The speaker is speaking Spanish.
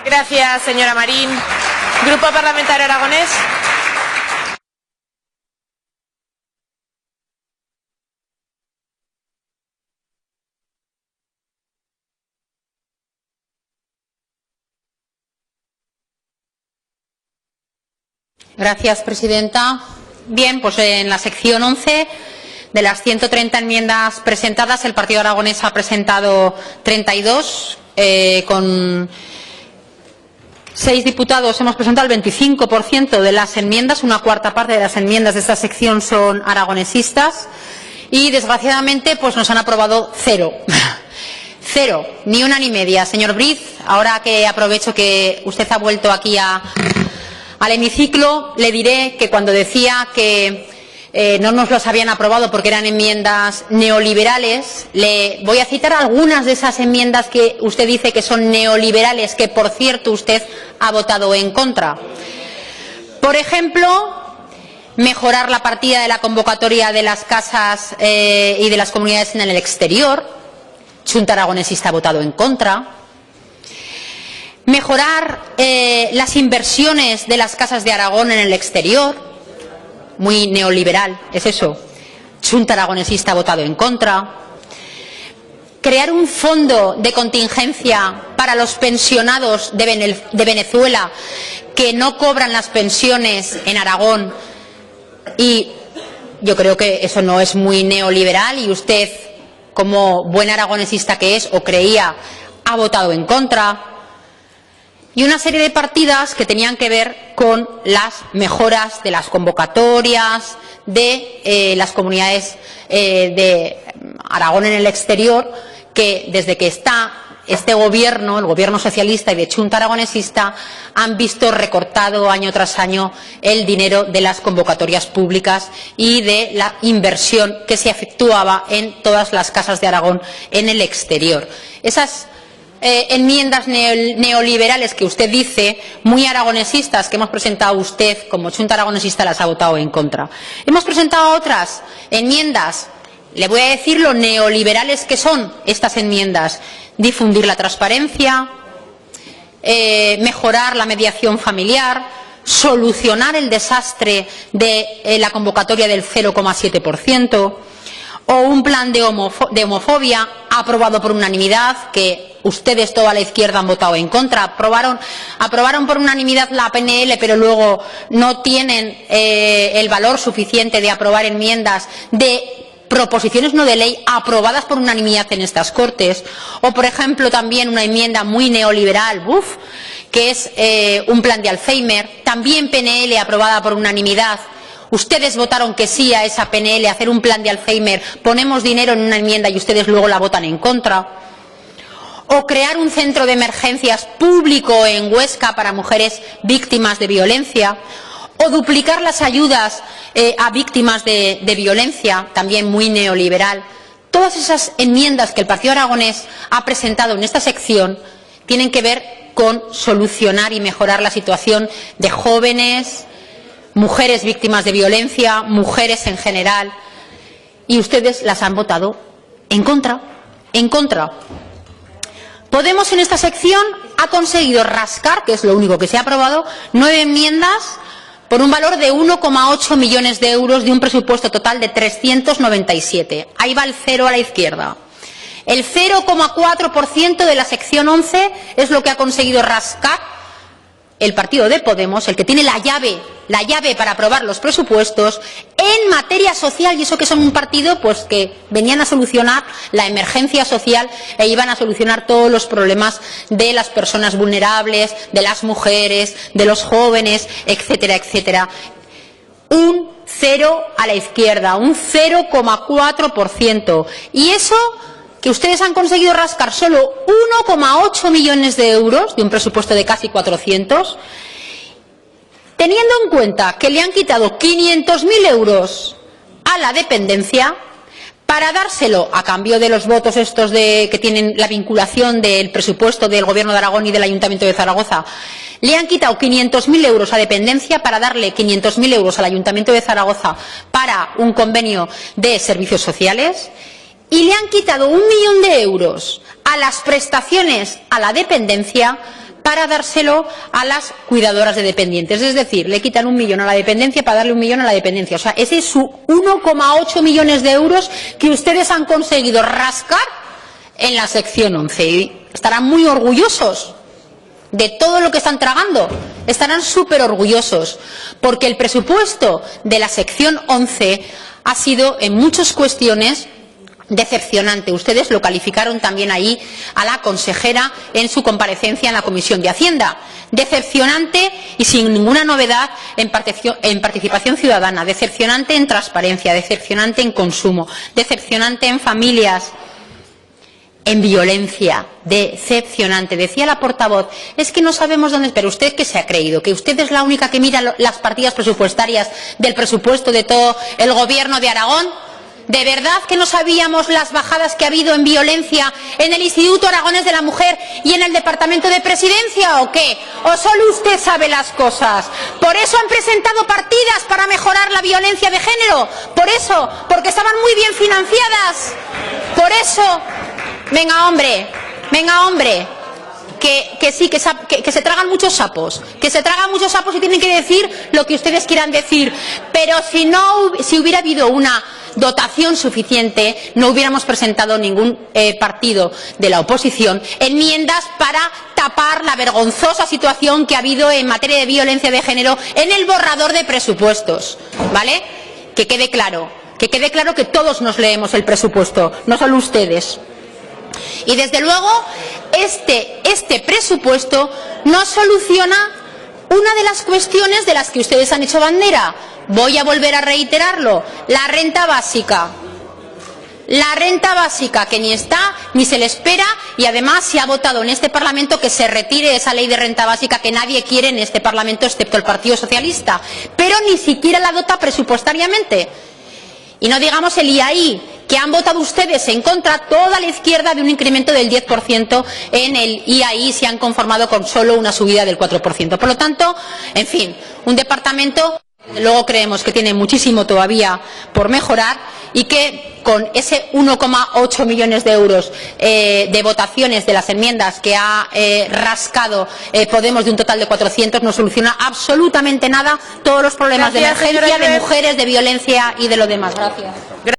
Gracias, señora Marín. Grupo Parlamentario Aragonés. Gracias, presidenta. Bien, pues en la sección 11 de las 130 enmiendas presentadas, el Partido Aragonés ha presentado 32. Con 6 diputados hemos presentado el 25% de las enmiendas, una cuarta parte de las enmiendas de esta sección son aragonesistas y, desgraciadamente, pues nos han aprobado 0. 0, ni una ni media. Señor Briz, ahora que aprovecho que usted ha vuelto aquí al hemiciclo, le diré que cuando decía que no nos los habían aprobado porque eran enmiendas neoliberales, le voy a citar algunas de esas enmiendas que usted dice que son neoliberales, que por cierto usted ha votado en contra. Por ejemplo, mejorar la partida de la convocatoria de las casas y de las comunidades en el exterior. Xunta Aragonesista ha votado en contra. Mejorar las inversiones de las casas de Aragón en el exterior. Muy neoliberal, es eso. Xunta Aragonesista ha votado en contra. Crear un fondo de contingencia para los pensionados de Venezuela que no cobran las pensiones en Aragón. Y yo creo que eso no es muy neoliberal y usted, como buen aragonesista que es, o creía, ha votado en contra. Y una serie de partidas que tenían que ver con las mejoras de las convocatorias de las comunidades de Aragón en el exterior, que desde que está este gobierno, el gobierno socialista y de Xunta Aragonesista, han visto recortado año tras año el dinero de las convocatorias públicas y de la inversión que se efectuaba en todas las casas de Aragón en el exterior. Esas enmiendas neoliberales que usted dice, muy aragonesistas, que hemos presentado usted como Xunta Aragonesista, las ha votado en contra. Hemos presentado otras enmiendas, le voy a decir lo neoliberales que son estas enmiendas: difundir la transparencia, mejorar la mediación familiar, solucionar el desastre de la convocatoria del 0,7%, o un plan de homofobia aprobado por unanimidad, que ustedes, toda la izquierda, han votado en contra. Aprobaron por unanimidad la PNL, pero luego no tienen el valor suficiente de aprobar enmiendas de proposiciones no de ley aprobadas por unanimidad en estas Cortes. O, por ejemplo, también una enmienda muy neoliberal, que es un plan de Alzheimer, también PNL aprobada por unanimidad. Ustedes votaron que sí a esa PNL, a hacer un plan de Alzheimer, ponemos dinero en una enmienda y ustedes luego la votan en contra. O crear un centro de emergencias público en Huesca para mujeres víctimas de violencia. O duplicar las ayudas a víctimas de violencia, también muy neoliberal. Todas esas enmiendas que el Partido Aragonés ha presentado en esta sección tienen que ver con solucionar y mejorar la situación de jóvenes, mujeres víctimas de violencia, mujeres en general, y ustedes las han votado en contra. En contra. Podemos, en esta sección, ha conseguido rascar, que es lo único que se ha aprobado, 9 enmiendas por un valor de 1,8 millones de euros de un presupuesto total de 397. Ahí va el 0 a la izquierda. El 0,4% de la sección 11 es lo que ha conseguido rascar el partido de Podemos, el que tiene la llave para aprobar los presupuestos en materia social, y eso que son un partido pues que venían a solucionar la emergencia social e iban a solucionar todos los problemas de las personas vulnerables, de las mujeres, de los jóvenes, etcétera, etcétera. Un 0 a la izquierda, un 0,4%. Y eso que ustedes han conseguido rascar solo 1,8 millones de euros de un presupuesto de casi 400, teniendo en cuenta que le han quitado 500.000 euros a la dependencia para dárselo a cambio de los votos estos que tienen la vinculación del presupuesto del Gobierno de Aragón y del Ayuntamiento de Zaragoza. Le han quitado 500.000 euros a dependencia para darle 500.000 euros al Ayuntamiento de Zaragoza para un convenio de servicios sociales. Y le han quitado 1 millón de euros a las prestaciones a la dependencia para dárselo a las cuidadoras de dependientes. Es decir, le quitan 1 millón a la dependencia para darle 1 millón a la dependencia. O sea, ese es su 1,8 millones de euros que ustedes han conseguido rascar en la sección 11. Y estarán muy orgullosos de todo lo que están tragando. Estarán súper orgullosos, porque el presupuesto de la sección 11 ha sido, en muchas cuestiones, decepcionante. Ustedes lo calificaron también ahí a la consejera en su comparecencia en la Comisión de Hacienda. Decepcionante y sin ninguna novedad en participación ciudadana, decepcionante en transparencia, decepcionante en consumo, decepcionante en familias, en violencia, decepcionante. Decía la portavoz, es que no sabemos dónde... Pero usted, ¿qué se ha creído? ¿Que usted es la única que mira las partidas presupuestarias del presupuesto de todo el Gobierno de Aragón? ¿De verdad que no sabíamos las bajadas que ha habido en violencia en el Instituto Aragonés de la Mujer y en el Departamento de Presidencia o qué? ¿O solo usted sabe las cosas? ¿Por eso han presentado partidas para mejorar la violencia de género? ¿Por eso? ¿Porque estaban muy bien financiadas? ¿Por eso? Venga, hombre, que sí, que se tragan muchos sapos, y tienen que decir lo que ustedes quieran decir, pero si hubiera habido una dotación suficiente, no hubiéramos presentado ningún partido de la oposición enmiendas para tapar la vergonzosa situación que ha habido en materia de violencia de género en el borrador de presupuestos, ¿vale? Que quede claro que todos nos leemos el presupuesto, no solo ustedes. Y desde luego este presupuesto no soluciona una de las cuestiones de las que ustedes han hecho bandera. Voy a volver a reiterarlo, la renta básica. La renta básica, que ni está ni se le espera, y además se ha votado en este Parlamento que se retire esa ley de renta básica que nadie quiere en este Parlamento excepto el Partido Socialista, pero ni siquiera la dota presupuestariamente. Y no digamos el IAI, que han votado ustedes en contra, toda la izquierda, de un incremento del 10% en el IAI, se han conformado con solo una subida del 4%. Por lo tanto, en fin, un departamento, luego creemos que tiene muchísimo todavía por mejorar y que con ese 1,8 millones de euros de votaciones de las enmiendas que ha rascado Podemos de un total de 400 no soluciona absolutamente nada todos los problemas de emergencia, de mujeres, de violencia y de lo demás. Gracias.